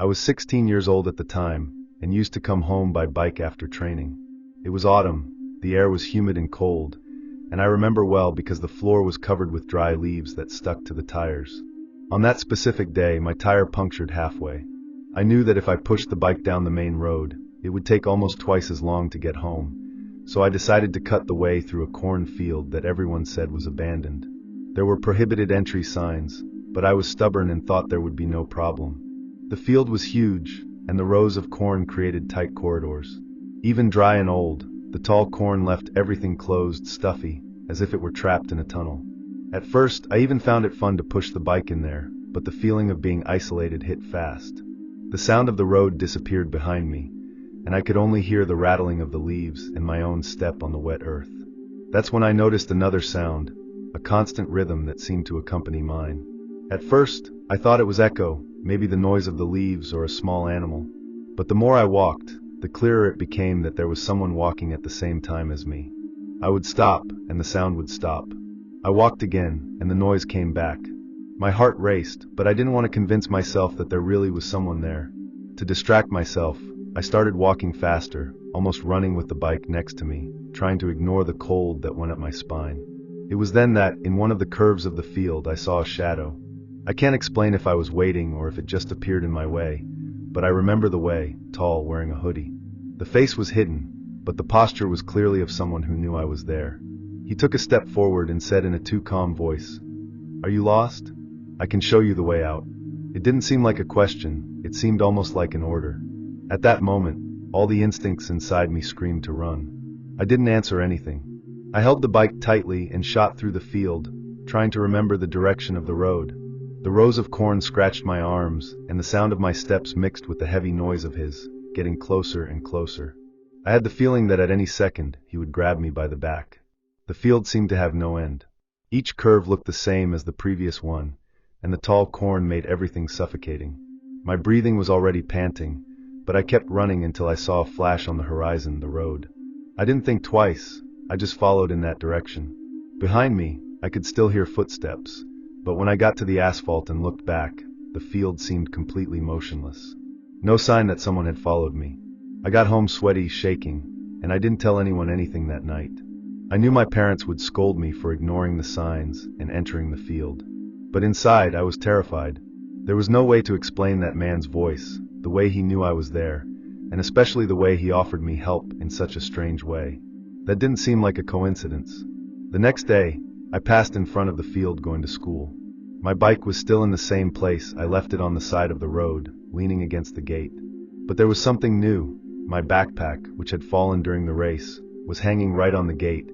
I was 16 years old at the time, and used to come home by bike after training. It was autumn, the air was humid and cold, and I remember well because the floor was covered with dry leaves that stuck to the tires. On that specific day, my tire punctured halfway. I knew that if I pushed the bike down the main road, it would take almost twice as long to get home, so I decided to cut the way through a corn field that everyone said was abandoned. There were prohibited entry signs, but I was stubborn and thought there would be no problem. The field was huge, and the rows of corn created tight corridors. Even dry and old, the tall corn left everything closed, stuffy, as if it were trapped in a tunnel. At first, I even found it fun to push the bike in there, but the feeling of being isolated hit fast. The sound of the road disappeared behind me, and I could only hear the rattling of the leaves and my own step on the wet earth. That's when I noticed another sound, a constant rhythm that seemed to accompany mine. At first, I thought it was echo, maybe the noise of the leaves or a small animal. But the more I walked, the clearer it became that there was someone walking at the same time as me. I would stop, and the sound would stop. I walked again, and the noise came back. My heart raced, but I didn't want to convince myself that there really was someone there. To distract myself, I started walking faster, almost running with the bike next to me, trying to ignore the cold that went up my spine. It was then that, in one of the curves of the field, I saw a shadow. I can't explain if I was waiting or if it just appeared in my way, but I remember the way, tall, wearing a hoodie. The face was hidden, but the posture was clearly of someone who knew I was there. He took a step forward and said in a too calm voice, "Are you lost? I can show you the way out." It didn't seem like a question, it seemed almost like an order. At that moment, all the instincts inside me screamed to run. I didn't answer anything. I held the bike tightly and shot through the field, trying to remember the direction of the road. The rows of corn scratched my arms, and the sound of my steps mixed with the heavy noise of his, getting closer and closer. I had the feeling that at any second, he would grab me by the back. The field seemed to have no end. Each curve looked the same as the previous one, and the tall corn made everything suffocating. My breathing was already panting, but I kept running until I saw a flash on the horizon, the road. I didn't think twice, I just followed in that direction. Behind me, I could still hear footsteps, but when I got to the asphalt and looked back, the field seemed completely motionless. No sign that someone had followed me. I got home sweaty, shaking, and I didn't tell anyone anything that night. I knew my parents would scold me for ignoring the signs and entering the field. But inside, I was terrified. There was no way to explain that man's voice, the way he knew I was there, and especially the way he offered me help in such a strange way. That didn't seem like a coincidence. The next day, I passed in front of the field going to school. My bike was still in the same place. I left it on the side of the road, leaning against the gate. But there was something new. My backpack, which had fallen during the race, was hanging right on the gate,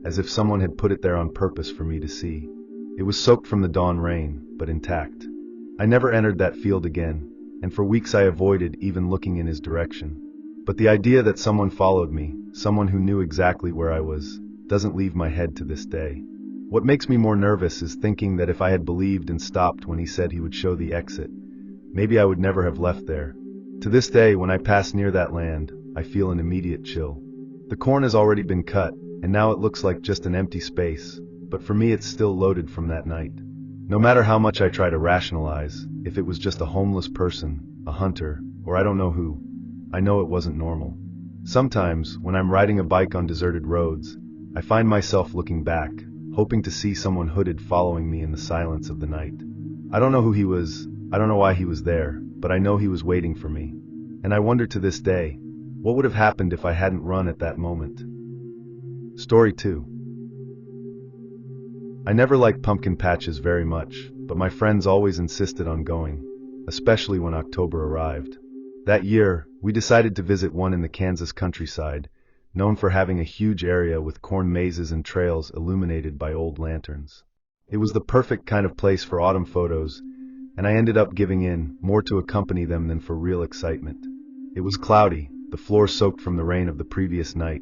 as if someone had put it there on purpose for me to see. It was soaked from the dawn rain, but intact. I never entered that field again, and for weeks I avoided even looking in his direction. But the idea that someone followed me, someone who knew exactly where I was, doesn't leave my head to this day. What makes me more nervous is thinking that if I had believed and stopped when he said he would show the exit, maybe I would never have left there. To this day, when I pass near that land, I feel an immediate chill. The corn has already been cut, and now it looks like just an empty space, but for me it's still loaded from that night. No matter how much I try to rationalize, if it was just a homeless person, a hunter, or I don't know who, I know it wasn't normal. Sometimes, when I'm riding a bike on deserted roads, I find myself looking back, hoping to see someone hooded following me in the silence of the night. I don't know who he was, I don't know why he was there, but I know he was waiting for me. And I wonder to this day, what would have happened if I hadn't run at that moment? Story 2. I never liked pumpkin patches very much, but my friends always insisted on going, especially when October arrived. That year, we decided to visit one in the Kansas countryside, known for having a huge area with corn mazes and trails illuminated by old lanterns. It was the perfect kind of place for autumn photos, and I ended up giving in, more to accompany them than for real excitement. It was cloudy, the floor soaked from the rain of the previous night,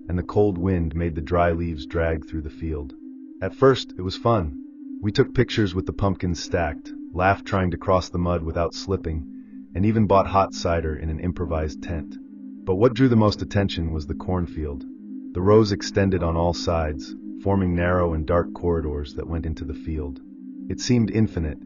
and the cold wind made the dry leaves drag through the field. At first, it was fun. We took pictures with the pumpkins stacked, laughed trying to cross the mud without slipping, and even bought hot cider in an improvised tent. But what drew the most attention was the cornfield. The rows extended on all sides, forming narrow and dark corridors that went into the field. It seemed infinite,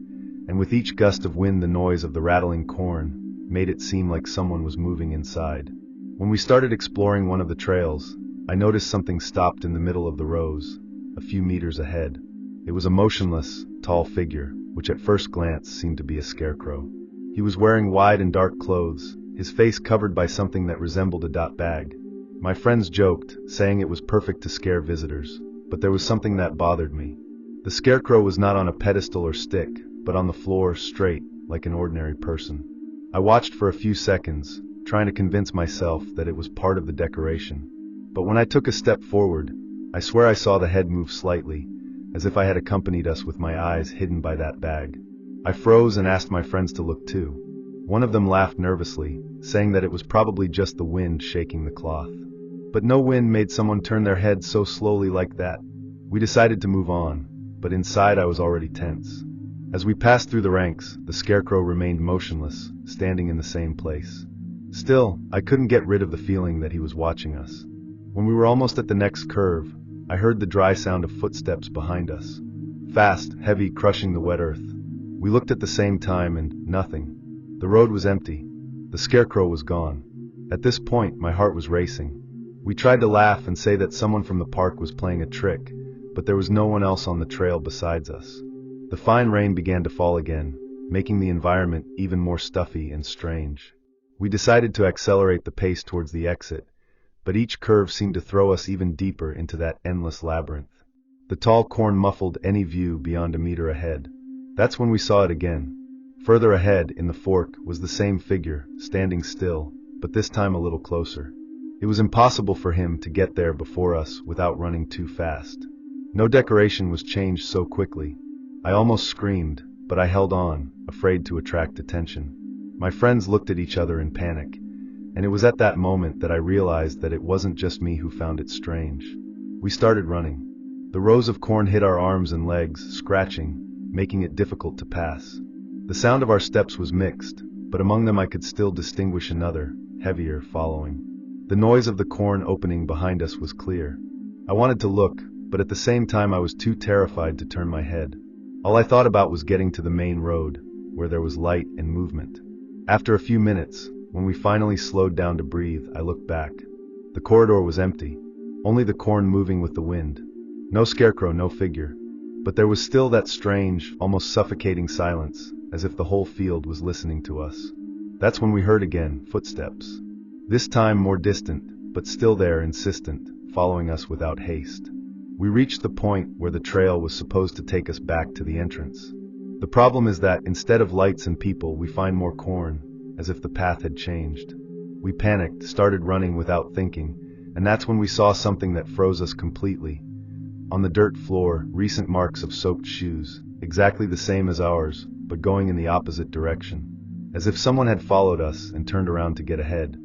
and with each gust of wind the noise of the rattling corn, made it seem like someone was moving inside. When we started exploring one of the trails, I noticed something stopped in the middle of the rows, a few meters ahead. It was a motionless, tall figure, which at first glance seemed to be a scarecrow. He was wearing wide and dark clothes, his face covered by something that resembled a dot bag. My friends joked, saying it was perfect to scare visitors, but there was something that bothered me. The scarecrow was not on a pedestal or stick, but on the floor, straight, like an ordinary person. I watched for a few seconds, trying to convince myself that it was part of the decoration. But when I took a step forward, I swear I saw the head move slightly, as if I had accompanied us with my eyes hidden by that bag. I froze and asked my friends to look too. One of them laughed nervously, saying that it was probably just the wind shaking the cloth. But no wind made someone turn their head so slowly like that. We decided to move on, but inside I was already tense. As we passed through the ranks, the scarecrow remained motionless, standing in the same place. Still, I couldn't get rid of the feeling that he was watching us. When we were almost at the next curve, I heard the dry sound of footsteps behind us. Fast, heavy, crushing the wet earth. We looked at the same time and nothing. The road was empty. The scarecrow was gone. At this point, my heart was racing. We tried to laugh and say that someone from the park was playing a trick, but there was no one else on the trail besides us. The fine rain began to fall again, making the environment even more stuffy and strange. We decided to accelerate the pace towards the exit, but each curve seemed to throw us even deeper into that endless labyrinth. The tall corn muffled any view beyond a meter ahead. That's when we saw it again. Further ahead, in the fork, was the same figure, standing still, but this time a little closer. It was impossible for him to get there before us without running too fast. No decoration was changed so quickly. I almost screamed, but I held on, afraid to attract attention. My friends looked at each other in panic, and it was at that moment that I realized that it wasn't just me who found it strange. We started running. The rows of corn hit our arms and legs, scratching, making it difficult to pass. The sound of our steps was mixed, but among them I could still distinguish another, heavier, following. The noise of the corn opening behind us was clear. I wanted to look, but at the same time I was too terrified to turn my head. All I thought about was getting to the main road, where there was light and movement. After a few minutes, when we finally slowed down to breathe, I looked back. The corridor was empty, only the corn moving with the wind. No scarecrow, no figure. But there was still that strange, almost suffocating silence, as if the whole field was listening to us. That's when we heard again, footsteps. This time more distant, but still there, insistent, following us without haste. We reached the point where the trail was supposed to take us back to the entrance. The problem is that instead of lights and people, we find more corn, as if the path had changed. We panicked, started running without thinking, and that's when we saw something that froze us completely. On the dirt floor, recent marks of soaked shoes, exactly the same as ours, but going in the opposite direction. As if someone had followed us and turned around to get ahead.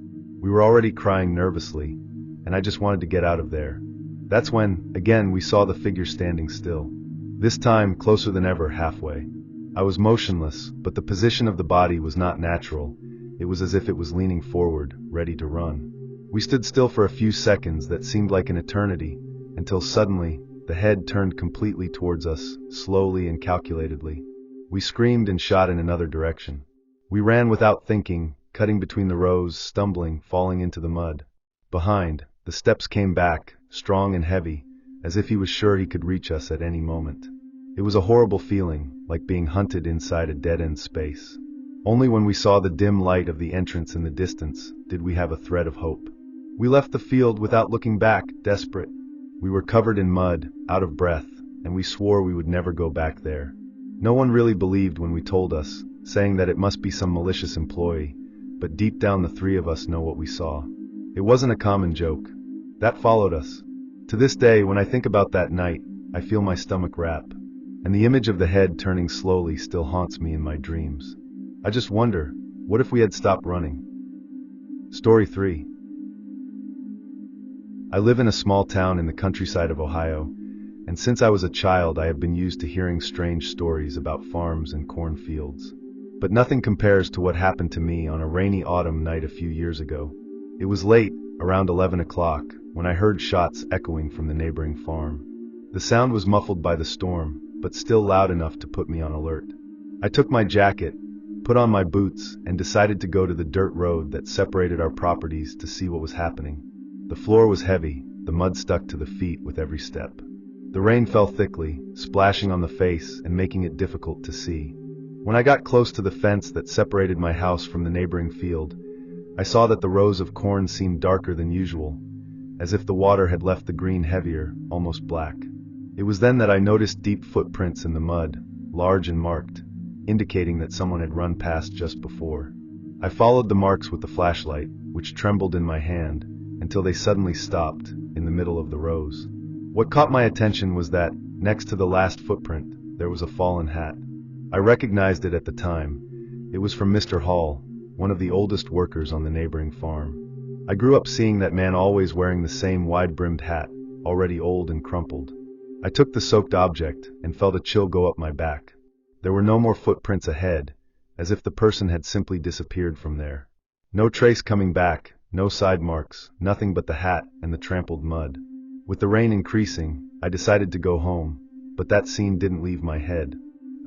We were already crying nervously, and I just wanted to get out of there. That's when, again, we saw the figure standing still. This time, closer than ever, halfway. I was motionless, but the position of the body was not natural. It was as if it was leaning forward, ready to run. We stood still for a few seconds that seemed like an eternity, until suddenly, the head turned completely towards us, slowly and calculatedly. We screamed and shot in another direction. We ran without thinking, cutting between the rows, stumbling, falling into the mud. Behind, the steps came back, strong and heavy, as if he was sure he could reach us at any moment. It was a horrible feeling, like being hunted inside a dead-end space. Only when we saw the dim light of the entrance in the distance did we have a thread of hope. We left the field without looking back, desperate. We were covered in mud, out of breath, and we swore we would never go back there. No one really believed when we told us, saying that it must be some malicious employee, but deep down the three of us know what we saw. It wasn't a common joke. That followed us. To this day, when I think about that night, I feel my stomach wrap, and the image of the head turning slowly still haunts me in my dreams. I just wonder, what if we had stopped running? Story 3. I live in a small town in the countryside of Ohio, and since I was a child I have been used to hearing strange stories about farms and cornfields. But nothing compares to what happened to me on a rainy autumn night a few years ago. It was late, around 11 o'clock, when I heard shots echoing from the neighboring farm. The sound was muffled by the storm, but still loud enough to put me on alert. I took my jacket, put on my boots, and decided to go to the dirt road that separated our properties to see what was happening. The floor was heavy, the mud stuck to the feet with every step. The rain fell thickly, splashing on the face and making it difficult to see. When I got close to the fence that separated my house from the neighboring field, I saw that the rows of corn seemed darker than usual, as if the water had left the green heavier, almost black. It was then that I noticed deep footprints in the mud, large and marked, indicating that someone had run past just before. I followed the marks with the flashlight, which trembled in my hand, until they suddenly stopped, in the middle of the rows. What caught my attention was that, next to the last footprint, there was a fallen hat. I recognized it at the time. It was from Mr. Hall, one of the oldest workers on the neighboring farm. I grew up seeing that man always wearing the same wide-brimmed hat, already old and crumpled. I took the soaked object and felt a chill go up my back. There were no more footprints ahead, as if the person had simply disappeared from there. No trace coming back, no side marks, nothing but the hat and the trampled mud. With the rain increasing, I decided to go home, but that scene didn't leave my head.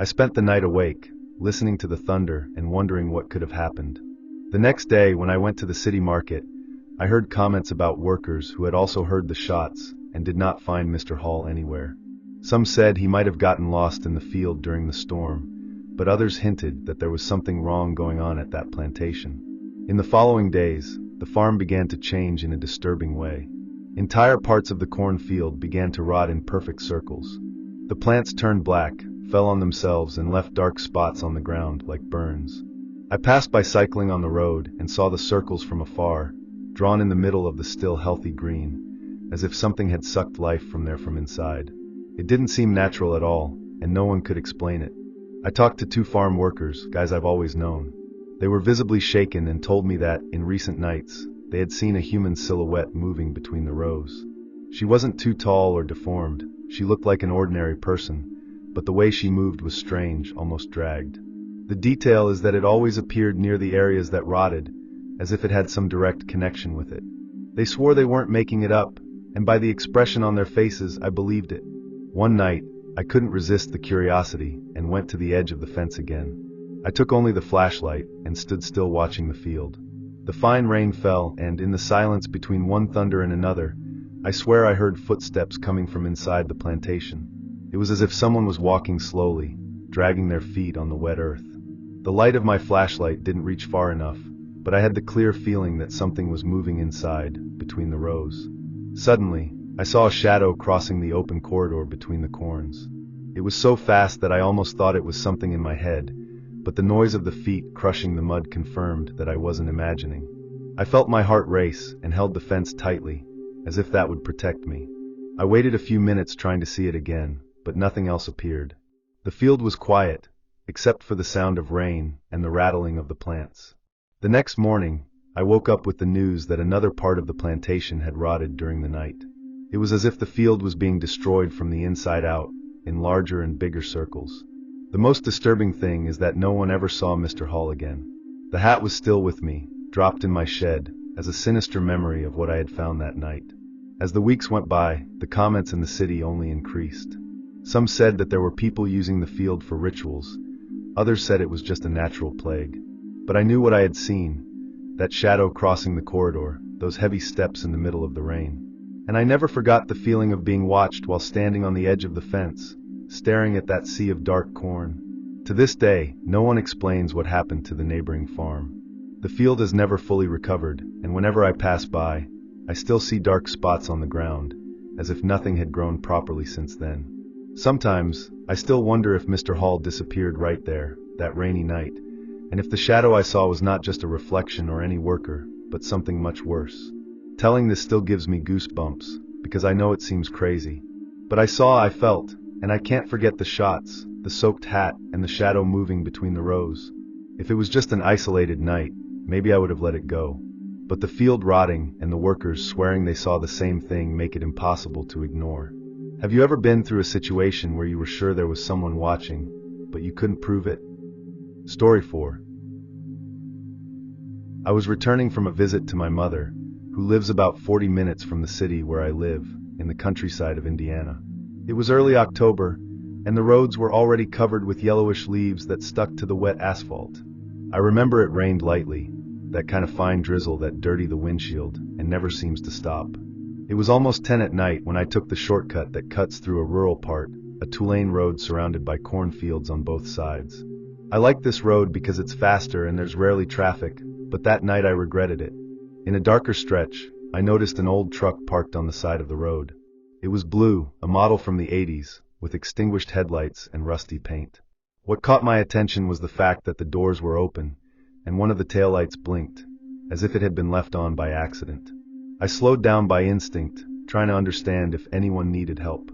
I spent the night awake, listening to the thunder and wondering what could have happened. The next day, when I went to the city market, I heard comments about workers who had also heard the shots and did not find Mr. Hall anywhere. Some said he might have gotten lost in the field during the storm, but others hinted that there was something wrong going on at that plantation. In the following days, the farm began to change in a disturbing way. Entire parts of the cornfield began to rot in perfect circles. The plants turned black, fell on themselves, and left dark spots on the ground like burns. I passed by cycling on the road and saw the circles from afar, drawn in the middle of the still healthy green, as if something had sucked life from there from inside. It didn't seem natural at all, and no one could explain it. I talked to two farm workers, guys I've always known. They were visibly shaken and told me that, in recent nights, they had seen a human silhouette moving between the rows. She wasn't too tall or deformed, she looked like an ordinary person, but the way she moved was strange, almost dragged. The detail is that it always appeared near the areas that rotted, as if it had some direct connection with it. They swore they weren't making it up, and by the expression on their faces, I believed it. One night, I couldn't resist the curiosity and went to the edge of the fence again. I took only the flashlight and stood still watching the field. The fine rain fell, and in the silence between one thunder and another, I swear I heard footsteps coming from inside the plantation. It was as if someone was walking slowly, dragging their feet on the wet earth. The light of my flashlight didn't reach far enough, but I had the clear feeling that something was moving inside, between the rows. Suddenly, I saw a shadow crossing the open corridor between the corns. It was so fast that I almost thought it was something in my head, but the noise of the feet crushing the mud confirmed that I wasn't imagining. I felt my heart race and held the fence tightly, as if that would protect me. I waited a few minutes trying to see it again, but nothing else appeared. The field was quiet, except for the sound of rain and the rattling of the plants. The next morning, I woke up with the news that another part of the plantation had rotted during the night. It was as if the field was being destroyed from the inside out, in larger and bigger circles. The most disturbing thing is that no one ever saw Mr. Hall again. The hat was still with me, dropped in my shed, as a sinister memory of what I had found that night. As the weeks went by, the comments in the city only increased. Some said that there were people using the field for rituals. Others said it was just a natural plague. But I knew what I had seen, that shadow crossing the corridor, those heavy steps in the middle of the rain. And I never forgot the feeling of being watched while standing on the edge of the fence, staring at that sea of dark corn. To this day, no one explains what happened to the neighboring farm. The field has never fully recovered, and whenever I pass by, I still see dark spots on the ground, as if nothing had grown properly since then. Sometimes, I still wonder if Mr. Hall disappeared right there, that rainy night, and if the shadow I saw was not just a reflection or any worker, but something much worse. Telling this still gives me goosebumps, because I know it seems crazy. But I saw, I felt, and I can't forget the shots, the soaked hat, and the shadow moving between the rows. If it was just an isolated night, maybe I would have let it go. But the field rotting and the workers swearing they saw the same thing make it impossible to ignore. Have you ever been through a situation where you were sure there was someone watching, but you couldn't prove it? Story 4. I was returning from a visit to my mother, who lives about 40 minutes from the city where I live, in the countryside of Indiana. It was early October, and the roads were already covered with yellowish leaves that stuck to the wet asphalt. I remember it rained lightly, that kind of fine drizzle that dirty the windshield and never seems to stop. It was almost 10 at night when I took the shortcut that cuts through a rural part, a two-lane road surrounded by cornfields on both sides. I like this road because it's faster and there's rarely traffic, but that night I regretted it. In a darker stretch, I noticed an old truck parked on the side of the road. It was blue, a model from the 80s, with extinguished headlights and rusty paint. What caught my attention was the fact that the doors were open, and one of the taillights blinked, as if it had been left on by accident. I slowed down by instinct, trying to understand if anyone needed help.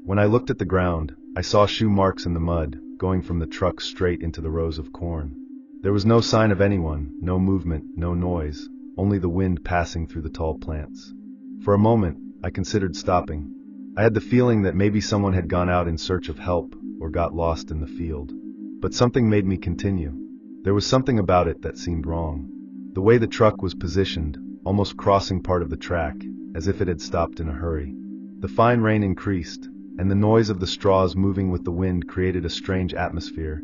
When I looked at the ground, I saw shoe marks in the mud, going from the truck straight into the rows of corn. There was no sign of anyone, no movement, no noise, only the wind passing through the tall plants. For a moment, I considered stopping. I had the feeling that maybe someone had gone out in search of help or got lost in the field. But something made me continue. There was something about it that seemed wrong. The way the truck was positioned, almost crossing part of the track, as if it had stopped in a hurry. The fine rain increased, and the noise of the straws moving with the wind created a strange atmosphere,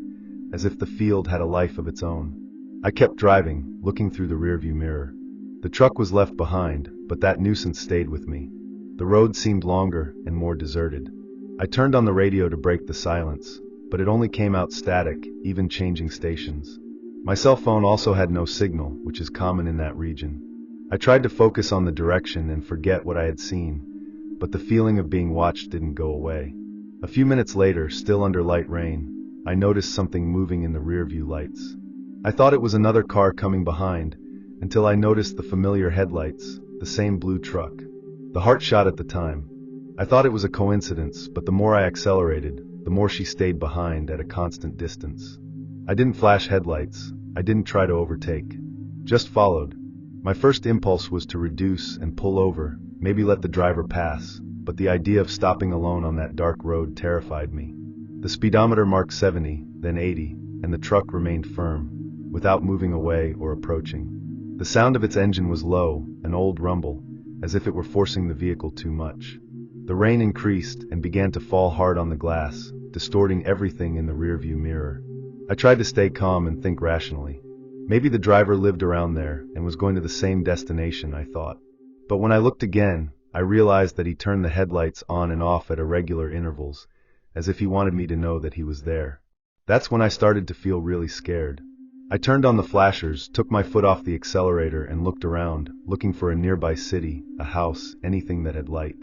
as if the field had a life of its own. I kept driving, looking through the rearview mirror. The truck was left behind, but that nuisance stayed with me. The road seemed longer and more deserted. I turned on the radio to break the silence, but it only came out static, even changing stations. My cell phone also had no signal, which is common in that region. I tried to focus on the direction and forget what I had seen, but the feeling of being watched didn't go away. A few minutes later, still under light rain, I noticed something moving in the rearview lights. I thought it was another car coming behind, until I noticed the familiar headlights, the same blue truck. The heart shot at the time. I thought it was a coincidence, but the more I accelerated, the more she stayed behind at a constant distance. I didn't flash headlights. I didn't try to overtake. Just followed. My first impulse was to reduce and pull over, maybe let the driver pass, but the idea of stopping alone on that dark road terrified me. The speedometer marked 70, then 80, and the truck remained firm, without moving away or approaching. The sound of its engine was low, an old rumble, as if it were forcing the vehicle too much. The rain increased and began to fall hard on the glass, distorting everything in the rearview mirror. I tried to stay calm and think rationally. Maybe the driver lived around there and was going to the same destination, I thought. But when I looked again, I realized that he turned the headlights on and off at irregular intervals, as if he wanted me to know that he was there. That's when I started to feel really scared. I turned on the flashers, took my foot off the accelerator and looked around, looking for a nearby city, a house, anything that had light.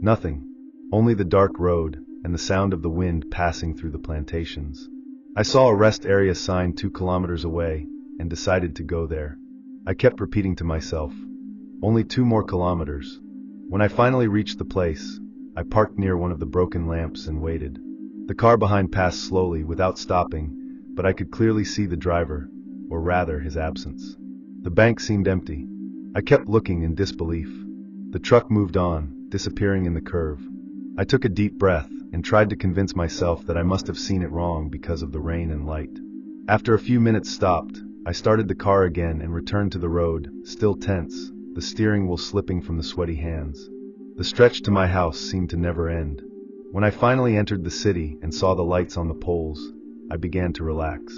Nothing. Only the dark road and the sound of the wind passing through the plantations. I saw a rest area sign 2 kilometers away and decided to go there. I kept repeating to myself, only 2 more kilometers. When I finally reached the place, I parked near one of the broken lamps and waited. The car behind passed slowly without stopping, but I could clearly see the driver, or rather his absence. The bank seemed empty. I kept looking in disbelief. The truck moved on, disappearing in the curve. I took a deep breath and tried to convince myself that I must have seen it wrong because of the rain and light. After a few minutes stopped, I started the car again and returned to the road, still tense, the steering wheel slipping from the sweaty hands. The stretch to my house seemed to never end. When I finally entered the city and saw the lights on the poles, I began to relax.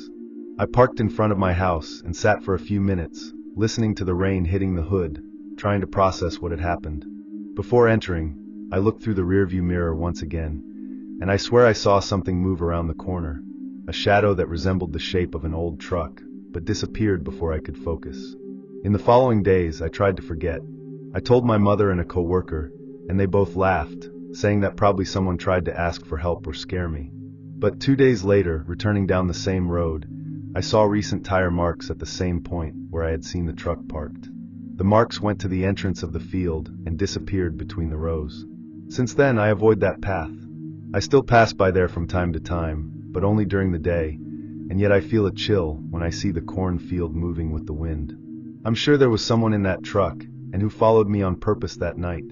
I parked in front of my house and sat for a few minutes, listening to the rain hitting the hood, trying to process what had happened. Before entering, I looked through the rearview mirror once again, and I swear I saw something move around the corner, a shadow that resembled the shape of an old truck, but disappeared before I could focus. In the following days, I tried to forget. I told my mother and a coworker, and they both laughed, saying that probably someone tried to ask for help or scare me. But 2 days later, returning down the same road, I saw recent tire marks at the same point where I had seen the truck parked. The marks went to the entrance of the field and disappeared between the rows. Since then, I avoid that path. I still pass by there from time to time, but only during the day, and yet I feel a chill when I see the cornfield moving with the wind. I'm sure there was someone in that truck, and who followed me on purpose that night.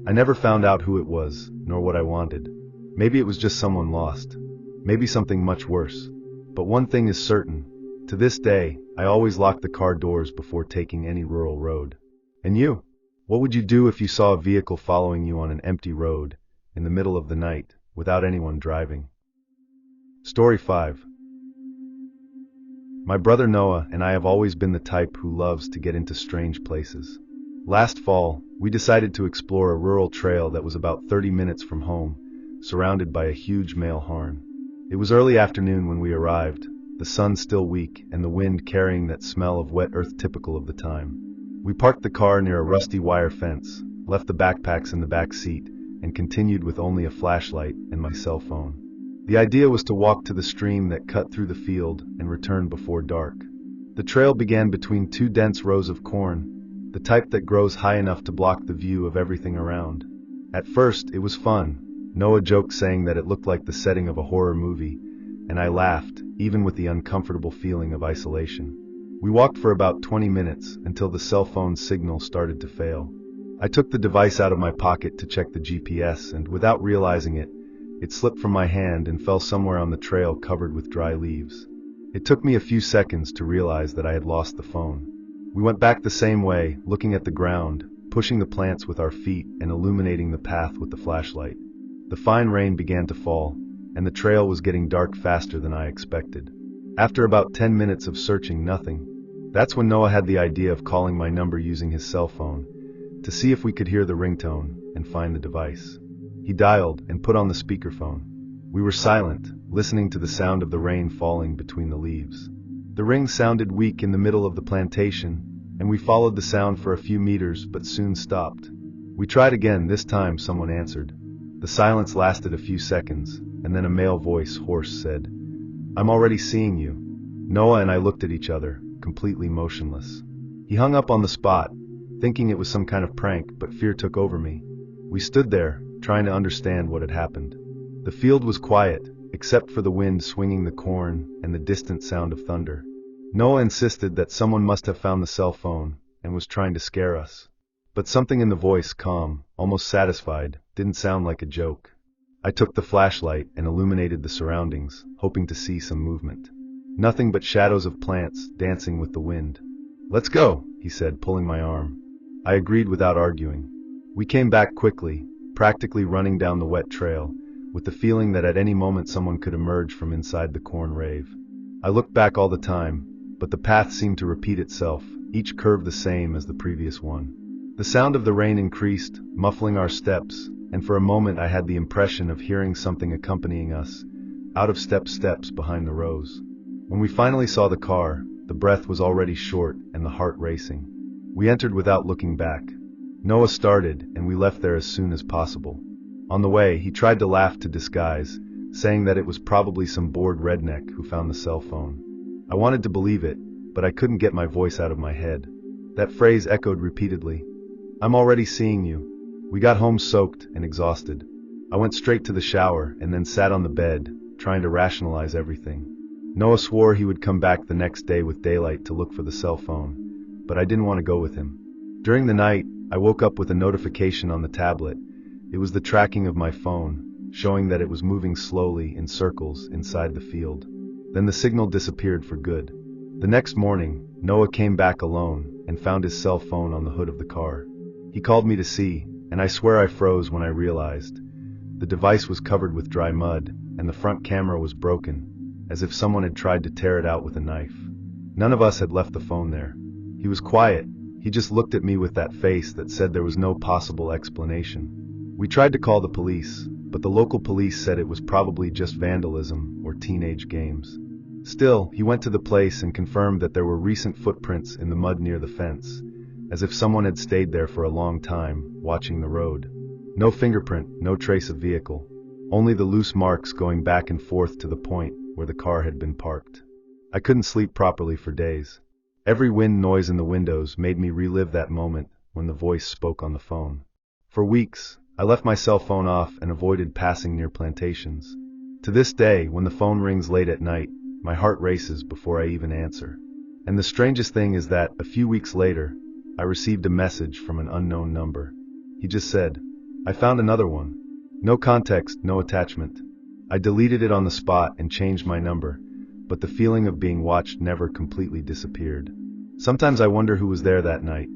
I never found out who it was, nor what I wanted. Maybe it was just someone lost. Maybe something much worse. But one thing is certain. To this day, I always lock the car doors before taking any rural road. And you? What would you do if you saw a vehicle following you on an empty road, in the middle of the night, without anyone driving? Story 5. My brother Noah and I have always been the type who loves to get into strange places. Last fall, we decided to explore a rural trail that was about 30 minutes from home, surrounded by a huge male haren. It was early afternoon when we arrived, the sun still weak and the wind carrying that smell of wet earth typical of the time. We parked the car near a rusty wire fence, left the backpacks in the back seat, and continued with only a flashlight and my cell phone. The idea was to walk to the stream that cut through the field and return before dark. The trail began between two dense rows of corn, the type that grows high enough to block the view of everything around. At first, it was fun. Noah joked saying that it looked like the setting of a horror movie, and I laughed, even with the uncomfortable feeling of isolation. We walked for about 20 minutes until the cell phone signal started to fail. I took the device out of my pocket to check the GPS, and without realizing it, it slipped from my hand and fell somewhere on the trail covered with dry leaves. It took me a few seconds to realize that I had lost the phone. We went back the same way, looking at the ground, pushing the plants with our feet and illuminating the path with the flashlight. The fine rain began to fall, and the trail was getting dark faster than I expected. After about 10 minutes of searching nothing, that's when Noah had the idea of calling my number using his cell phone, to see if we could hear the ringtone and find the device. He dialed and put on the speakerphone. We were silent, listening to the sound of the rain falling between the leaves. The ring sounded weak in the middle of the plantation, and we followed the sound for a few meters but soon stopped. We tried again. This time someone answered. The silence lasted a few seconds, and then a male voice, hoarse, said, "I'm already seeing you." Noah and I looked at each other, completely motionless. He hung up on the spot, thinking it was some kind of prank, but fear took over me. We stood there, trying to understand what had happened. The field was quiet, except for the wind swinging the corn and the distant sound of thunder. Noah insisted that someone must have found the cell phone and was trying to scare us. But something in the voice, calm, almost satisfied, didn't sound like a joke. I took the flashlight and illuminated the surroundings, hoping to see some movement. Nothing but shadows of plants dancing with the wind. "Let's go," he said, pulling my arm. I agreed without arguing. We came back quickly, practically running down the wet trail, with the feeling that at any moment someone could emerge from inside the corn rave. I looked back all the time, but the path seemed to repeat itself, each curve the same as the previous one. The sound of the rain increased, muffling our steps, and for a moment I had the impression of hearing something accompanying us, out of steps behind the rows. When we finally saw the car, the breath was already short and the heart racing. We entered without looking back. Noah started, and we left there as soon as possible. On the way, he tried to laugh to disguise, saying that it was probably some bored redneck who found the cell phone. I wanted to believe it, but I couldn't get my voice out of my head. That phrase echoed repeatedly. "I'm already seeing you." We got home soaked and exhausted. I went straight to the shower and then sat on the bed, trying to rationalize everything. Noah swore he would come back the next day with daylight to look for the cell phone, but I didn't want to go with him. During the night, I woke up with a notification on the tablet. It was the tracking of my phone, showing that it was moving slowly in circles inside the field. Then the signal disappeared for good. The next morning, Noah came back alone and found his cell phone on the hood of the car. He called me to see, and I swear I froze when I realized. The device was covered with dry mud, and the front camera was broken, as if someone had tried to tear it out with a knife. None of us had left the phone there. He was quiet. He just looked at me with that face that said there was no possible explanation. We tried to call the police, but the local police said it was probably just vandalism or teenage games. Still, he went to the place and confirmed that there were recent footprints in the mud near the fence, as if someone had stayed there for a long time, watching the road. No fingerprint, no trace of vehicle, only the loose marks going back and forth to the point where the car had been parked. I couldn't sleep properly for days. Every wind noise in the windows made me relive that moment when the voice spoke on the phone. For weeks, I left my cell phone off and avoided passing near plantations. To this day, when the phone rings late at night, my heart races before I even answer. And the strangest thing is that, a few weeks later, I received a message from an unknown number. He just said, "I found another one." No context, no attachment. I deleted it on the spot and changed my number, but the feeling of being watched never completely disappeared. Sometimes I wonder who was there that night,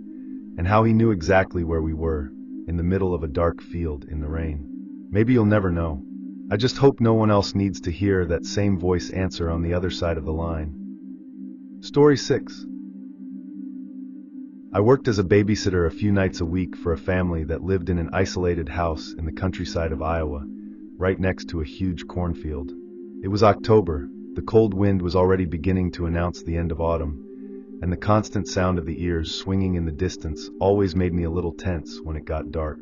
and how he knew exactly where we were, in the middle of a dark field in the rain. Maybe you'll never know. I just hope no one else needs to hear that same voice answer on the other side of the line. Story 6. I worked as a babysitter a few nights a week for a family that lived in an isolated house in the countryside of Iowa, right next to a huge cornfield. It was October, the cold wind was already beginning to announce the end of autumn, and the constant sound of the ears swinging in the distance always made me a little tense when it got dark.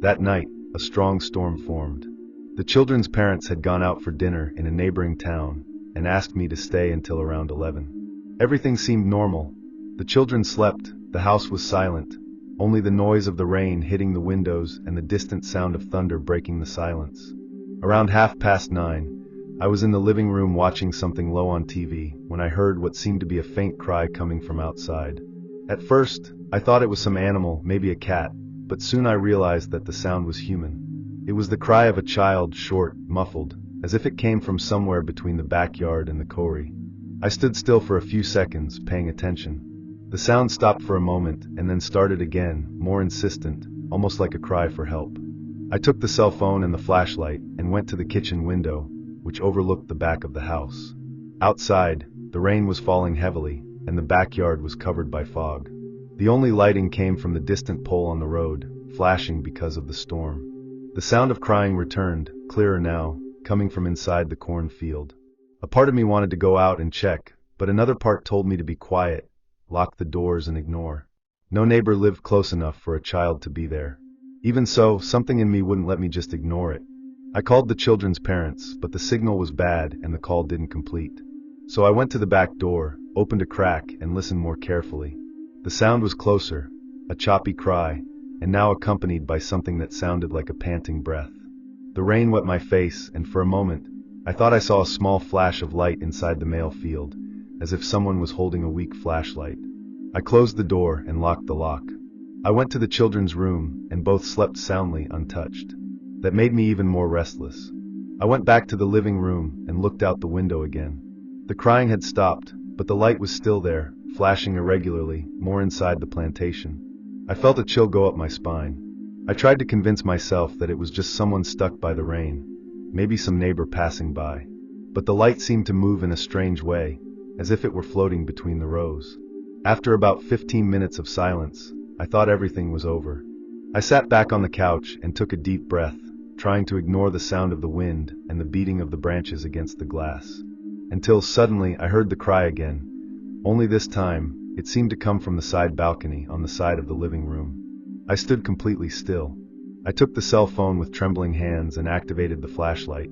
That night, a strong storm formed. The children's parents had gone out for dinner in a neighboring town and asked me to stay until around 11. Everything seemed normal. The children slept, the house was silent, only the noise of the rain hitting the windows and the distant sound of thunder breaking the silence. Around 9:30, I was in the living room watching something low on TV when I heard what seemed to be a faint cry coming from outside. At first, I thought it was some animal, maybe a cat, but soon I realized that the sound was human. It was the cry of a child, short, muffled, as if it came from somewhere between the backyard and the corrie. I stood still for a few seconds, paying attention. The sound stopped for a moment and then started again, more insistent, almost like a cry for help. I took the cell phone and the flashlight and went to the kitchen window, which overlooked the back of the house. Outside, the rain was falling heavily, and the backyard was covered by fog. The only lighting came from the distant pole on the road, flashing because of the storm. The sound of crying returned, clearer now, coming from inside the cornfield. A part of me wanted to go out and check, but another part told me to be quiet, lock the doors and ignore. No neighbor lived close enough for a child to be there. Even so, something in me wouldn't let me just ignore it. I called the children's parents, but the signal was bad and the call didn't complete. So I went to the back door, opened a crack, and listened more carefully. The sound was closer, a choppy cry, and now accompanied by something that sounded like a panting breath. The rain wet my face, and for a moment, I thought I saw a small flash of light inside the male field, as if someone was holding a weak flashlight. I closed the door and locked the lock. I went to the children's room, and both slept soundly, untouched. That made me even more restless. I went back to the living room and looked out the window again. The crying had stopped, but the light was still there, flashing irregularly, more inside the plantation. I felt a chill go up my spine. I tried to convince myself that it was just someone stuck by the rain, maybe some neighbor passing by. But the light seemed to move in a strange way, as if it were floating between the rows. After about 15 minutes of silence, I thought everything was over. I sat back on the couch and took a deep breath, trying to ignore the sound of the wind and the beating of the branches against the glass. Until suddenly I heard the cry again. Only this time, it seemed to come from the side balcony on the side of the living room. I stood completely still. I took the cell phone with trembling hands and activated the flashlight,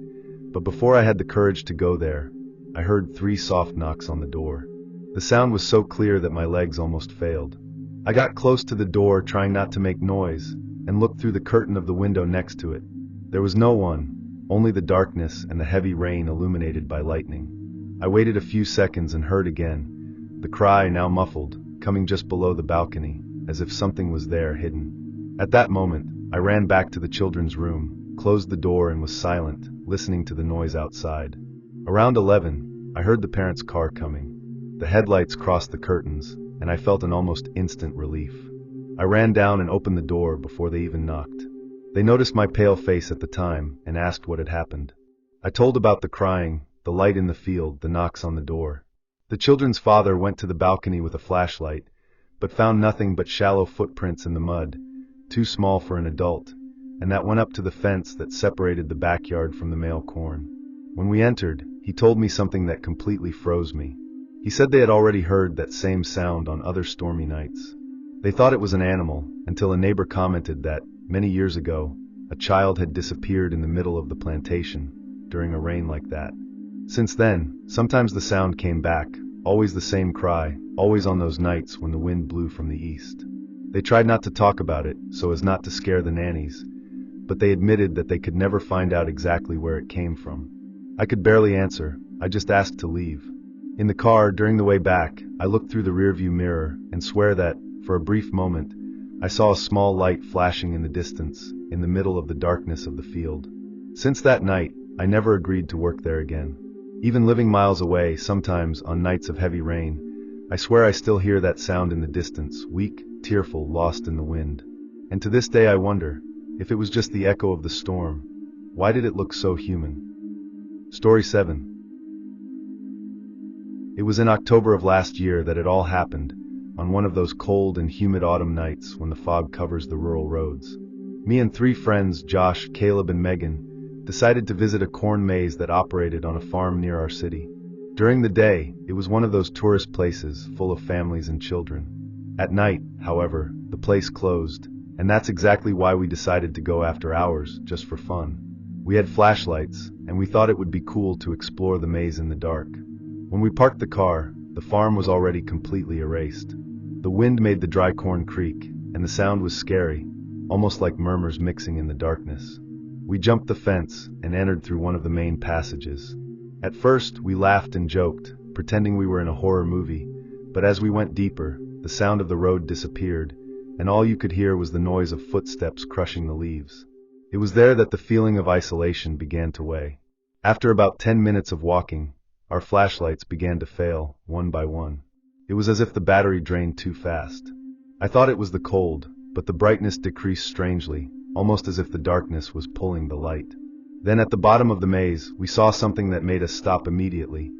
but before I had the courage to go there, I heard 3 soft knocks on the door. The sound was so clear that my legs almost failed. I got close to the door, trying not to make noise, and looked through the curtain of the window next to it. There was no one, only the darkness and the heavy rain illuminated by lightning. I waited a few seconds and heard again, the cry, now muffled, coming just below the balcony, as if something was there hidden. At that moment, I ran back to the children's room, closed the door and was silent, listening to the noise outside. Around 11, I heard the parents' car coming. The headlights crossed the curtains, and I felt an almost instant relief. I ran down and opened the door before they even knocked. They noticed my pale face at the time and asked what had happened. I told about the crying, the light in the field, the knocks on the door. The children's father went to the balcony with a flashlight, but found nothing but shallow footprints in the mud, too small for an adult, and that went up to the fence that separated the backyard from the male corn. When we entered, he told me something that completely froze me. He said they had already heard that same sound on other stormy nights. They thought it was an animal, until a neighbor commented that, many years ago, a child had disappeared in the middle of the plantation, during a rain like that. Since then, sometimes the sound came back, always the same cry, always on those nights when the wind blew from the east. They tried not to talk about it, so as not to scare the nannies, but they admitted that they could never find out exactly where it came from. I could barely answer, I just asked to leave. In the car, during the way back, I looked through the rearview mirror and swear that, for a brief moment, I saw a small light flashing in the distance, in the middle of the darkness of the field. Since that night, I never agreed to work there again. Even living miles away, sometimes on nights of heavy rain, I swear I still hear that sound in the distance, weak, tearful, lost in the wind. And to this day I wonder, if it was just the echo of the storm, why did it look so human? Story 7. It was in October of last year that it all happened, on one of those cold and humid autumn nights when the fog covers the rural roads. Me and 3 friends, Josh, Caleb, and Megan, decided to visit a corn maze that operated on a farm near our city. During the day, it was one of those tourist places full of families and children. At night, however, the place closed, and that's exactly why we decided to go after hours, just for fun. We had flashlights, and we thought it would be cool to explore the maze in the dark. When we parked the car, the farm was already completely erased. The wind made the dry corn creak, and the sound was scary, almost like murmurs mixing in the darkness. We jumped the fence and entered through one of the main passages. At first, we laughed and joked, pretending we were in a horror movie, but as we went deeper, the sound of the road disappeared, and all you could hear was the noise of footsteps crushing the leaves. It was there that the feeling of isolation began to weigh. After about 10 minutes of walking, our flashlights began to fail, one by one. It was as if the battery drained too fast. I thought it was the cold, but the brightness decreased strangely, almost as if the darkness was pulling the light. Then at the bottom of the maze, we saw something that made us stop immediately.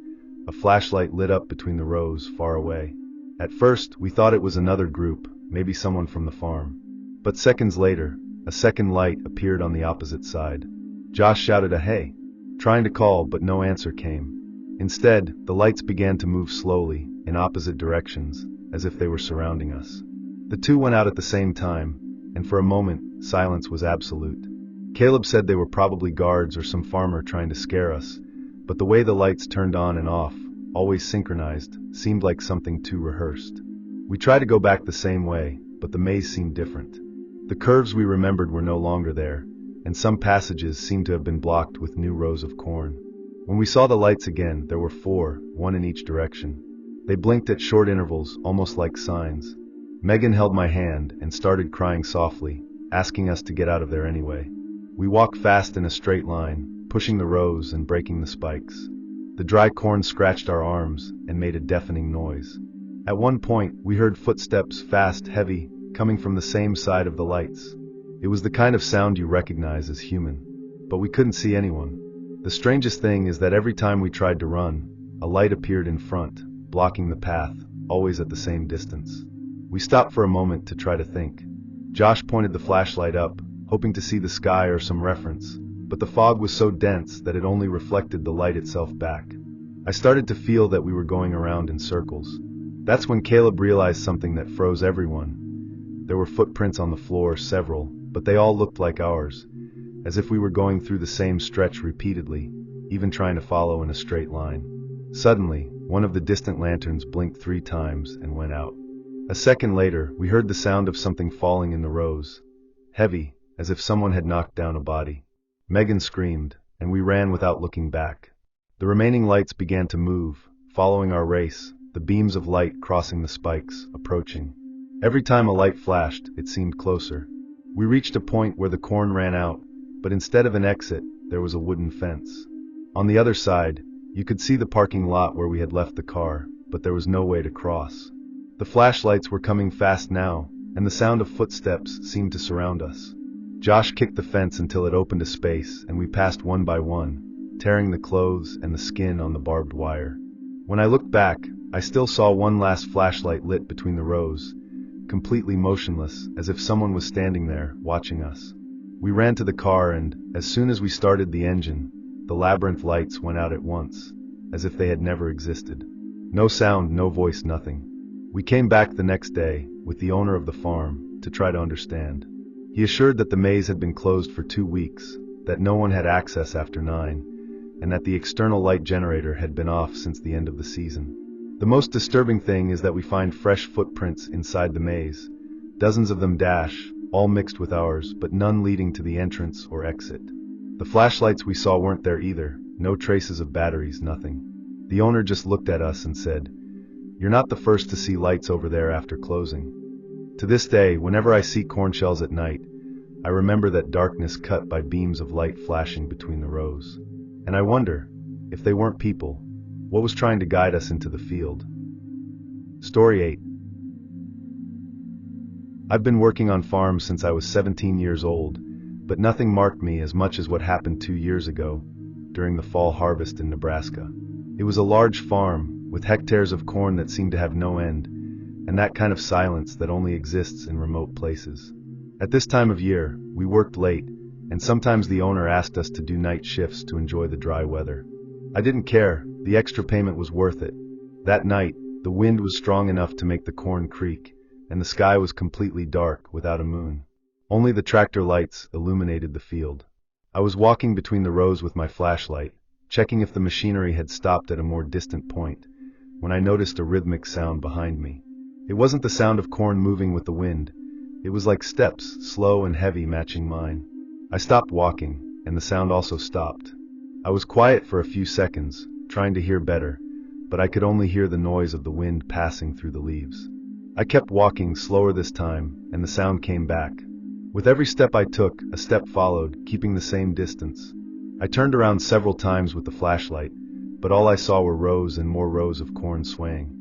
A flashlight lit up between the rows, far away. At first, we thought it was another group, maybe someone from the farm. But seconds later, a second light appeared on the opposite side. Josh shouted a "hey," trying to call, but no answer came. Instead, the lights began to move slowly, in opposite directions, as if they were surrounding us. The 2 went out at the same time, and for a moment, silence was absolute. Caleb said they were probably guards or some farmer trying to scare us, but the way the lights turned on and off, always synchronized, seemed like something too rehearsed. We tried to go back the same way, but the maze seemed different. The curves we remembered were no longer there, and some passages seemed to have been blocked with new rows of corn. When we saw the lights again, there were 4, one in each direction. They blinked at short intervals, almost like signs. Megan held my hand and started crying softly, asking us to get out of there anyway. We walked fast in a straight line, pushing the rows and breaking the spikes. The dry corn scratched our arms and made a deafening noise. At one point, we heard footsteps, fast, heavy, coming from the same side of the lights. It was the kind of sound you recognize as human, but we couldn't see anyone. The strangest thing is that every time we tried to run, a light appeared in front, blocking the path, always at the same distance. We stopped for a moment to try to think. Josh pointed the flashlight up, hoping to see the sky or some reference, but the fog was so dense that it only reflected the light itself back. I started to feel that we were going around in circles. That's when Caleb realized something that froze everyone. There were footprints on the floor, several, but they all looked like ours, as if we were going through the same stretch repeatedly, even trying to follow in a straight line. Suddenly, one of the distant lanterns blinked 3 times and went out. A second later, we heard the sound of something falling in the rows, heavy, as if someone had knocked down a body. Megan screamed, and we ran without looking back. The remaining lights began to move, following our race, the beams of light crossing the spikes, approaching. Every time a light flashed, it seemed closer. We reached a point where the corn ran out, but instead of an exit, there was a wooden fence. On the other side, you could see the parking lot where we had left the car, but there was no way to cross. The flashlights were coming fast now, and the sound of footsteps seemed to surround us. Josh kicked the fence until it opened a space, and we passed one by one, tearing the clothes and the skin on the barbed wire. When I looked back, I still saw one last flashlight lit between the rows, completely motionless, as if someone was standing there, watching us. We ran to the car and, as soon as we started the engine, the labyrinth lights went out at once, as if they had never existed. No sound, no voice, nothing. We came back the next day, with the owner of the farm, to try to understand. He assured that the maze had been closed for 2 weeks, that no one had access after 9, and that the external light generator had been off since the end of the season. The most disturbing thing is that we find fresh footprints inside the maze, dozens of them dash, all mixed with ours, but none leading to the entrance or exit. The flashlights we saw weren't there either, no traces of batteries, nothing. The owner just looked at us and said, "You're not the first to see lights over there after closing." To this day, whenever I see corn shells at night, I remember that darkness cut by beams of light flashing between the rows. And I wonder, if they weren't people, what was trying to guide us into the field? Story 8. I've been working on farms since I was 17 years old, but nothing marked me as much as what happened 2 years ago, during the fall harvest in Nebraska. It was a large farm, with hectares of corn that seemed to have no end, and that kind of silence that only exists in remote places. At this time of year, we worked late, and sometimes the owner asked us to do night shifts to enjoy the dry weather. I didn't care, the extra payment was worth it. That night, the wind was strong enough to make the corn creak, and the sky was completely dark without a moon. Only the tractor lights illuminated the field. I was walking between the rows with my flashlight, checking if the machinery had stopped at a more distant point, when I noticed a rhythmic sound behind me. It wasn't the sound of corn moving with the wind. It was like steps, slow and heavy, matching mine. I stopped walking, and the sound also stopped. I was quiet for a few seconds, trying to hear better, but I could only hear the noise of the wind passing through the leaves. I kept walking, slower this time, and the sound came back. With every step I took, a step followed, keeping the same distance. I turned around several times with the flashlight, but all I saw were rows and more rows of corn swaying.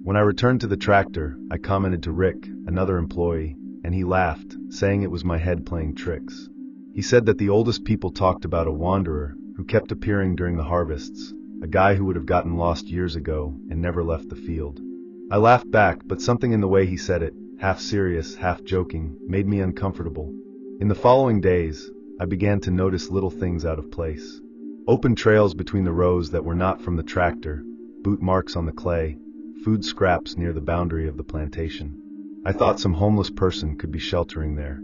When I returned to the tractor, I commented to Rick, another employee, and he laughed, saying it was my head playing tricks. He said that the oldest people talked about a wanderer who kept appearing during the harvests, a guy who would have gotten lost years ago and never left the field. I laughed back, but something in the way he said it, half serious, half joking, made me uncomfortable. In the following days, I began to notice little things out of place. Open trails between the rows that were not from the tractor, boot marks on the clay, food scraps near the boundary of the plantation. I thought some homeless person could be sheltering there.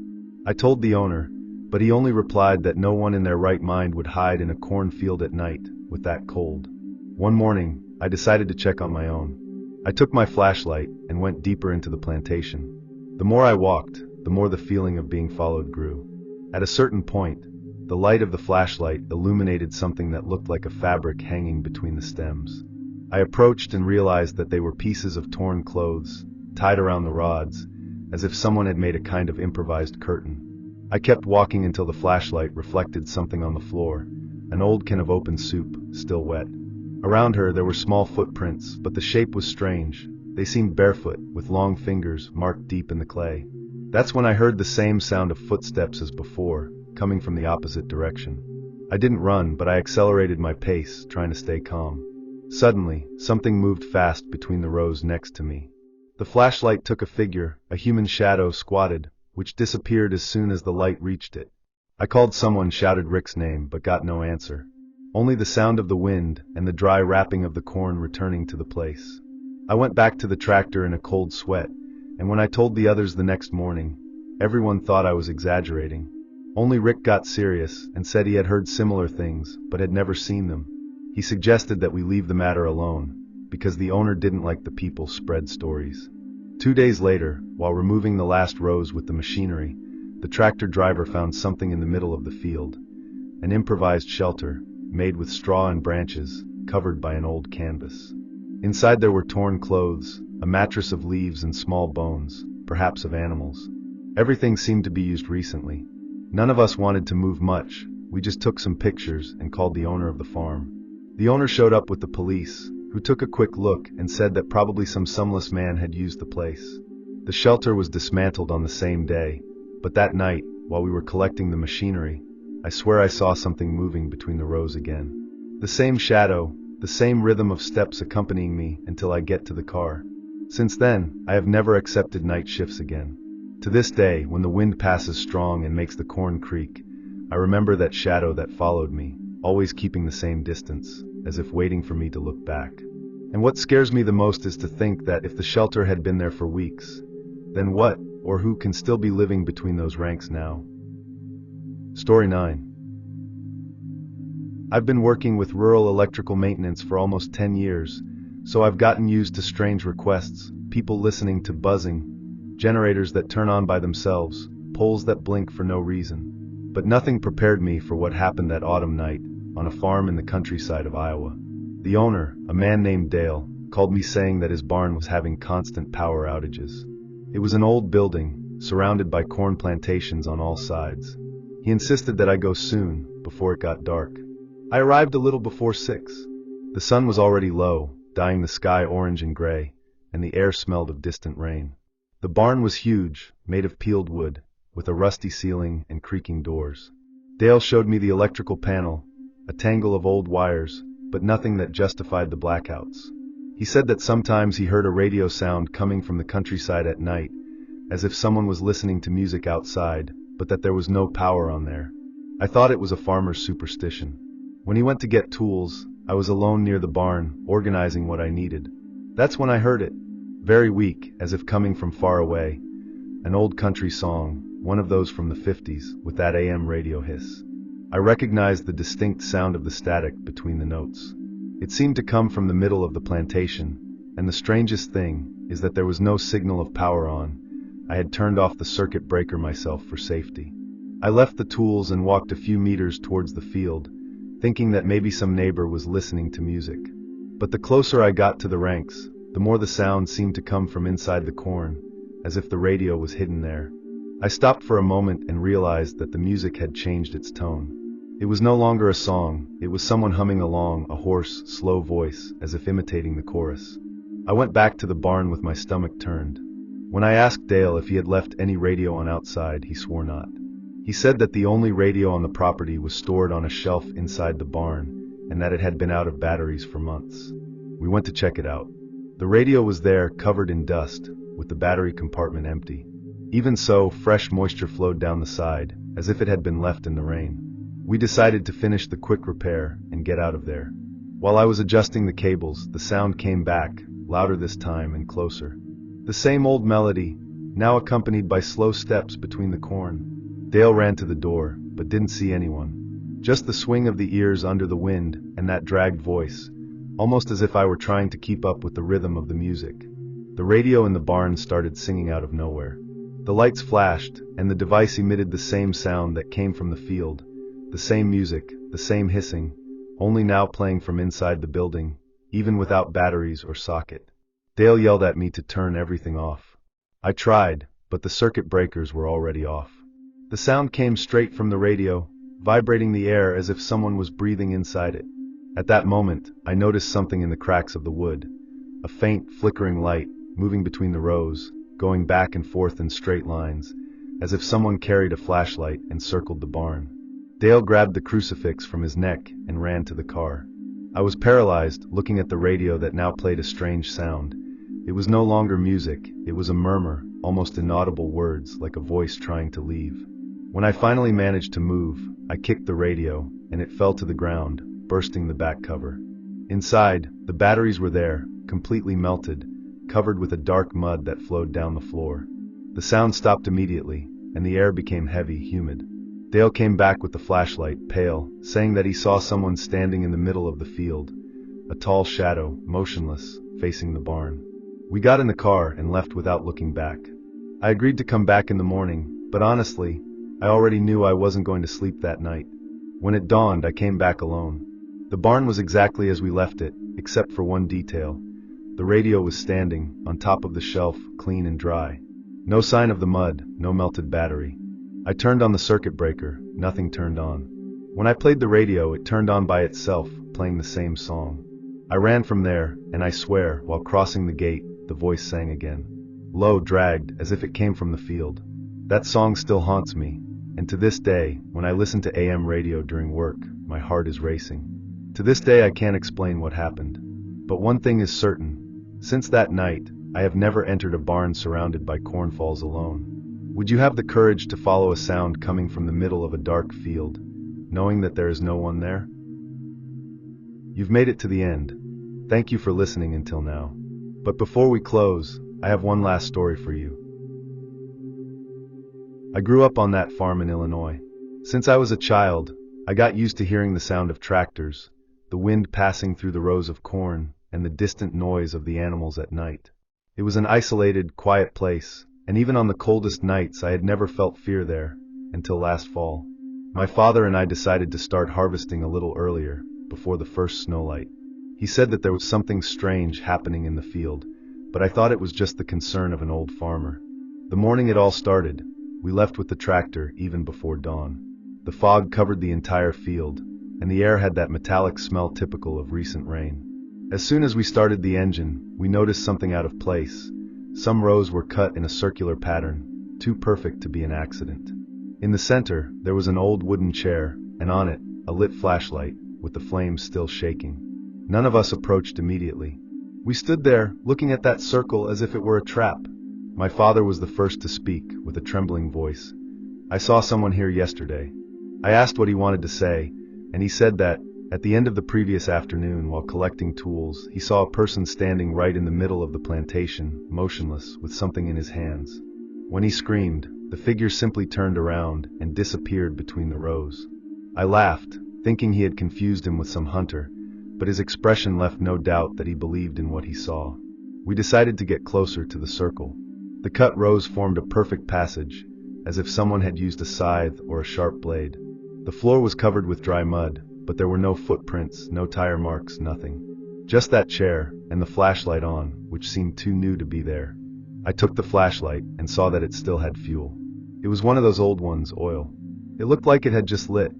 I told the owner, but he only replied that no one in their right mind would hide in a cornfield at night with that cold. One morning, I decided to check on my own. I took my flashlight and went deeper into the plantation. The more I walked, the more the feeling of being followed grew. At a certain point, the light of the flashlight illuminated something that looked like a fabric hanging between the stems. I approached and realized that they were pieces of torn clothes, tied around the rods, as if someone had made a kind of improvised curtain. I kept walking until the flashlight reflected something on the floor, an old can of open soup, still wet. Around her there were small footprints, but the shape was strange. They seemed barefoot, with long fingers marked deep in the clay. That's when I heard the same sound of footsteps as before, coming from the opposite direction. I didn't run, but I accelerated my pace, trying to stay calm. Suddenly, something moved fast between the rows next to me. The flashlight took a figure, a human shadow squatted, which disappeared as soon as the light reached it. I called someone, shouted Rick's name, but got no answer. Only the sound of the wind and the dry wrapping of the corn returning to the place. I went back to the tractor in a cold sweat, and when I told the others the next morning, everyone thought I was exaggerating. Only Rick got serious and said he had heard similar things, but had never seen them. He suggested that we leave the matter alone, because the owner didn't like the people spread stories. 2 days later, while removing the last rows with the machinery, the tractor driver found something in the middle of the field, an improvised shelter, made with straw and branches, covered by an old canvas. Inside there were torn clothes, a mattress of leaves and small bones, perhaps of animals. Everything seemed to be used recently. None of us wanted to move much. We just took some pictures and called the owner of the farm. The owner showed up with the police, who took a quick look and said that probably some sunless man had used the place. The shelter was dismantled on the same day, but that night, while we were collecting the machinery, I swear I saw something moving between the rows again. The same shadow, the same rhythm of steps accompanying me until I get to the car. Since then, I have never accepted night shifts again. To this day, when the wind passes strong and makes the corn creak, I remember that shadow that followed me, always keeping the same distance, as if waiting for me to look back. And what scares me the most is to think that if the shelter had been there for weeks, then what or who can still be living between those ranks now? Story 9. I've been working with rural electrical maintenance for almost 10 years, so I've gotten used to strange requests, people listening to buzzing, generators that turn on by themselves, poles that blink for no reason. But nothing prepared me for what happened that autumn night, on a farm in the countryside of Iowa. The owner, a man named Dale, called me saying that his barn was having constant power outages. It was an old building, surrounded by corn plantations on all sides. He insisted that I go soon, before it got dark. I arrived a little before 6. The sun was already low, dyeing the sky orange and gray, and the air smelled of distant rain. The barn was huge, made of peeled wood, with a rusty ceiling and creaking doors. Dale showed me the electrical panel, a tangle of old wires, but nothing that justified the blackouts. He said that sometimes he heard a radio sound coming from the countryside at night, as if someone was listening to music outside, but that there was no power on there. I thought it was a farmer's superstition. When he went to get tools, I was alone near the barn, organizing what I needed. That's when I heard it, very weak, as if coming from far away. An old country song, one of those from the 50s, with that AM radio hiss. I recognized the distinct sound of the static between the notes. It seemed to come from the middle of the plantation, and the strangest thing is that there was no signal of power on. I had turned off the circuit breaker myself for safety. I left the tools and walked a few meters towards the field, thinking that maybe some neighbor was listening to music. But the closer I got to the ranks, the more the sound seemed to come from inside the corn, as if the radio was hidden there. I stopped for a moment and realized that the music had changed its tone. It was no longer a song, it was someone humming along, a hoarse, slow voice, as if imitating the chorus. I went back to the barn with my stomach turned. When I asked Dale if he had left any radio on outside, he swore not. He said that the only radio on the property was stored on a shelf inside the barn, and that it had been out of batteries for months. We went to check it out. The radio was there, covered in dust, with the battery compartment empty. Even so, fresh moisture flowed down the side, as if it had been left in the rain. We decided to finish the quick repair and get out of there. While I was adjusting the cables, the sound came back, louder this time and closer. The same old melody, now accompanied by slow steps between the corn. Dale ran to the door, but didn't see anyone. Just the swing of the ears under the wind and that dragged voice, almost as if I were trying to keep up with the rhythm of the music. The radio in the barn started singing out of nowhere. The lights flashed, and the device emitted the same sound that came from the field. The same music, the same hissing, only now playing from inside the building, even without batteries or socket. Dale yelled at me to turn everything off. I tried, but the circuit breakers were already off. The sound came straight from the radio, vibrating the air as if someone was breathing inside it. At that moment, I noticed something in the cracks of the wood, a faint, flickering light, moving between the rows, going back and forth in straight lines, as if someone carried a flashlight and circled the barn. Dale grabbed the crucifix from his neck and ran to the car. I was paralyzed, looking at the radio that now played a strange sound. It was no longer music, it was a murmur, almost inaudible words, like a voice trying to leave. When I finally managed to move, I kicked the radio, and it fell to the ground, bursting the back cover. Inside, the batteries were there, completely melted, covered with a dark mud that flowed down the floor. The sound stopped immediately, and the air became heavy, humid. Dale came back with the flashlight, pale, saying that he saw someone standing in the middle of the field, a tall shadow, motionless, facing the barn. We got in the car and left without looking back. I agreed to come back in the morning, but honestly, I already knew I wasn't going to sleep that night. When it dawned, I came back alone. The barn was exactly as we left it, except for one detail. The radio was standing, on top of the shelf, clean and dry. No sign of the mud, no melted battery. I turned on the circuit breaker, nothing turned on. When I played the radio, it turned on by itself, playing the same song. I ran from there, and I swear, while crossing the gate, the voice sang again. Low, dragged, as if it came from the field. That song still haunts me, and to this day, when I listen to AM radio during work, my heart is racing. To this day I can't explain what happened. But one thing is certain. Since that night, I have never entered a barn surrounded by cornfalls alone. Would you have the courage to follow a sound coming from the middle of a dark field, knowing that there is no one there? You've made it to the end. Thank you for listening until now. But before we close, I have one last story for you. I grew up on that farm in Illinois. Since I was a child, I got used to hearing the sound of tractors, the wind passing through the rows of corn, and the distant noise of the animals at night. It was an isolated, quiet place, and even on the coldest nights I had never felt fear there, until last fall. My father and I decided to start harvesting a little earlier, before the first snowlight. He said that there was something strange happening in the field, but I thought it was just the concern of an old farmer. The morning it all started, we left with the tractor even before dawn. The fog covered the entire field, and the air had that metallic smell typical of recent rain. As soon as we started the engine, we noticed something out of place. Some rows were cut in a circular pattern, too perfect to be an accident. In the center, there was an old wooden chair, and on it, a lit flashlight, with the flames still shaking. None of us approached immediately. We stood there, looking at that circle as if it were a trap. My father was the first to speak, with a trembling voice. "I saw someone here yesterday." I asked what he wanted to say, and he said that, at the end of the previous afternoon, while collecting tools, he saw a person standing right in the middle of the plantation, motionless, with something in his hands. When he screamed, the figure simply turned around and disappeared between the rows. I laughed, thinking he had confused him with some hunter, but his expression left no doubt that he believed in what he saw. We decided to get closer to the circle. The cut rows formed a perfect passage, as if someone had used a scythe or a sharp blade. The floor was covered with dry mud, but there were no footprints, no tire marks, nothing. Just that chair, and the flashlight on, which seemed too new to be there. I took the flashlight and saw that it still had fuel. It was one of those old ones, oil. It looked like it had just lit.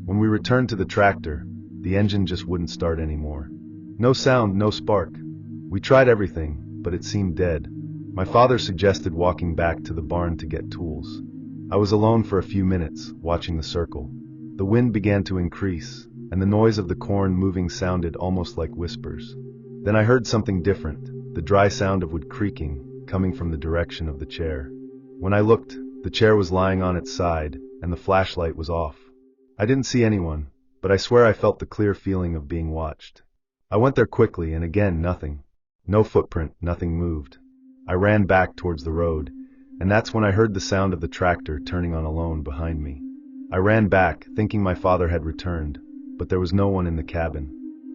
When we returned to the tractor, the engine just wouldn't start anymore. No sound, no spark. We tried everything, but it seemed dead. My father suggested walking back to the barn to get tools. I was alone for a few minutes, watching the circle. The wind began to increase, and the noise of the corn moving sounded almost like whispers. Then I heard something different, the dry sound of wood creaking, coming from the direction of the chair. When I looked, the chair was lying on its side, and the flashlight was off. I didn't see anyone, but I swear I felt the clear feeling of being watched. I went there quickly, and again nothing. No footprint, nothing moved. I ran back towards the road, and that's when I heard the sound of the tractor turning on alone behind me. I ran back, thinking my father had returned, but there was no one in the cabin.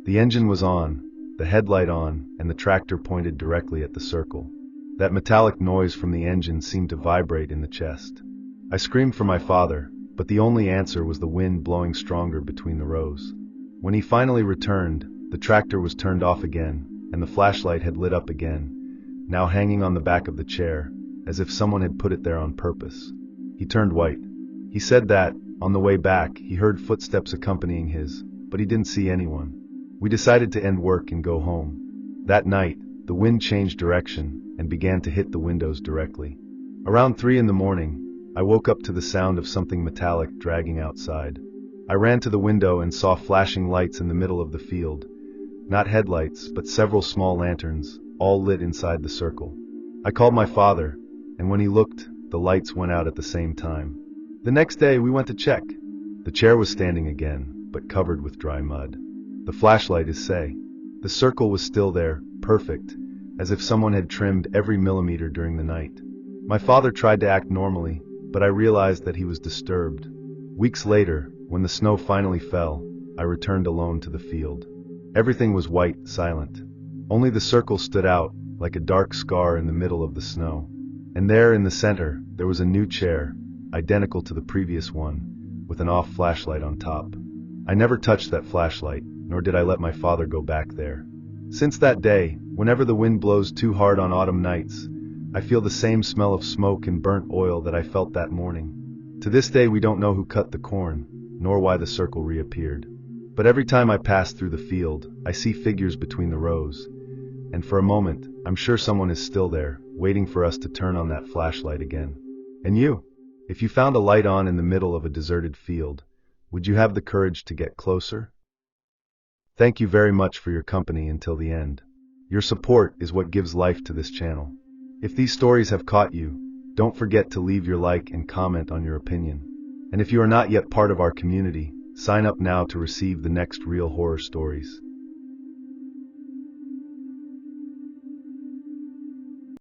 The engine was on, the headlight on, and the tractor pointed directly at the circle. That metallic noise from the engine seemed to vibrate in the chest. I screamed for my father, but the only answer was the wind blowing stronger between the rows. When he finally returned, the tractor was turned off again, and the flashlight had lit up again, now hanging on the back of the chair, as if someone had put it there on purpose. He turned white. He said that, on the way back, he heard footsteps accompanying his, but he didn't see anyone. We decided to end work and go home. That night, the wind changed direction and began to hit the windows directly. Around 3 in the morning, I woke up to the sound of something metallic dragging outside. I ran to the window and saw flashing lights in the middle of the field. Not headlights, but several small lanterns, all lit inside the circle. I called my father, and when he looked, the lights went out at the same time. The next day, we went to check. The chair was standing again, but covered with dry mud. The flashlight is say. The circle was still there, perfect, as if someone had trimmed every millimeter during the night. My father tried to act normally, but I realized that he was disturbed. Weeks later, when the snow finally fell, I returned alone to the field. Everything was white, silent. Only the circle stood out, like a dark scar in the middle of the snow. And there in the center, there was a new chair, identical to the previous one, with an off flashlight on top. I never touched that flashlight, nor did I let my father go back there. Since that day, whenever the wind blows too hard on autumn nights, I feel the same smell of smoke and burnt oil that I felt that morning. To this day we don't know who cut the corn, nor why the circle reappeared. But every time I pass through the field, I see figures between the rows, and for a moment, I'm sure someone is still there, waiting for us to turn on that flashlight again. And you? If you found a light on in the middle of a deserted field, would you have the courage to get closer? Thank you very much for your company until the end. Your support is what gives life to this channel. If these stories have caught you, don't forget to leave your like and comment on your opinion. And if you are not yet part of our community, sign up now to receive the next real horror stories.